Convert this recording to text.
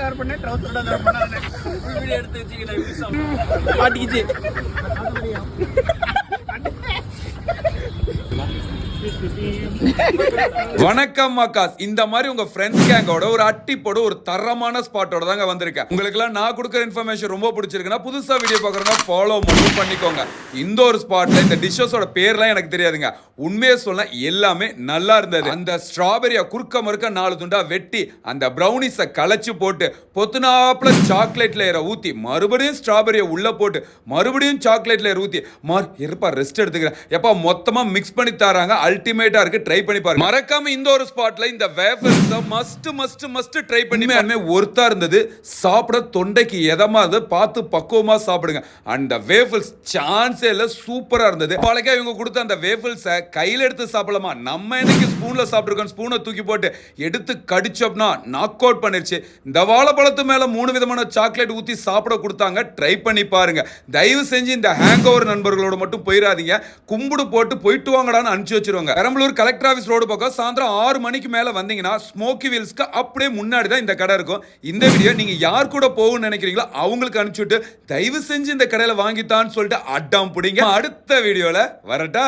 Cover பண்ணேன், ட்ரவுசரோட cover பண்ணேன். Video எடுத்து வச்சுக்கிட்டேன், மாட்டிக்கிச்சு. வணக்கம் அக்காஸ். இந்த மாதிரி உங்க ஃப்ரெண்ட்ஸ் கேங்கோட ஒரு அட்டிப்போட ஒரு தரமான ஸ்பாட்டோட தாங்க வந்திருக்கேன். உங்களுக்கு எல்லாம் நான் கொடுக்குற இன்ஃபர்மேஷன் ரொம்ப பிடிச்சிருக்குன்னா புதுசா வீடியோ பார்க்கறதா ஃபாலோ பண்ணிக்கோங்க. இந்த ஒரு ஸ்பாட்ல இந்த டிஷ்ஷஸோட பேர்லாம் எனக்கு தெரியாதுங்க. உண்மையை சொல்ல எல்லாமே நல்லா இருந்தது. அந்த ஸ்ட்ராபெரியா குறுக்க மறுக்க 4 துண்டா வெட்டி அந்த ப்ரௌனிஸை கலச்சு போட்டு பொத்துனாப்புல சாக்லேட் லேயரை ஊத்தி மறுபடியும் ஸ்ட்ராபெரியை உள்ள போட்டு மறுபடியும் சாக்லேட் லேயர் ஊத்தி இருப்பா ரெஸ்ட் எடுத்துக்கிறேன் எப்பா மொத்தமா மிக்ஸ் பண்ணி தராங்க. அல்டிமேட்டா இருக்கு, ட்ரை பண்ணி பாருங்க. மறக்காம இந்த ஒரு ஸ்பாட்ல இந்த வேஃபர்ஸ் மஸ்ட் ட்ரை பண்ணி ஒருத்தா இருந்தது. சாப்பிட தொண்டைக்கு எதமா இருந்தது, பார்த்து பக்குவமா சாப்பிடுங்க. அந்த வேஃபல்ஸ் சான்ஸே இல்ல, சூப்பரா இருந்தது. பழக்க இவங்க கொடுத்த அந்த வேஃபல்ஸை கையில எடுத்து சாப்பிடலாமா, நம்ம இன்னைக்கு ஸ்பூன்ல சாப்பிட்டுருக்கோம். ஸ்பூனை தூக்கி போட்டு எடுத்து கடிச்சோம்னா நாக் அவுட் பண்ணிருச்சு. இந்த வாழைப்பழத்து மேல 3 விதமான சாக்லேட் ஊத்தி சாப்பிட கொடுத்தாங்க. ட்ரை பண்ணி பாருங்க. தயவு செஞ்சு இந்த ஹேங் ஓவர் நண்பர்களோட மட்டும் போயிடாதீங்க. கும்பிடு போட்டு போயிட்டு வாங்கடான்னு அனுப்பிச்சு வச்சிருவாங்க. பெரம்பலூர் கலெக்டர் ஆஃபீஸ் ரோடு பக்கம் சாயந்தரம் 6 மணிக்கு மேல வந்தீங்கன்னா ஸ்மோக்கி வீல்ஸ்க்கு அப்படியே முன்னாடி தான் இந்த கடை இருக்கும். இந்த வீடியோ நீங்க யார் கூட போகணும்னு நினைக்கிறீங்களோ அவங்களுக்கு அனுப்பிச்சுட்டு தயவு செஞ்சு இந்த கடையில வாங்கித்தான்னு சொல்லிட்டு அட்டாம் பிடிங்க. அடுத்த வீடியோல வரட்டா.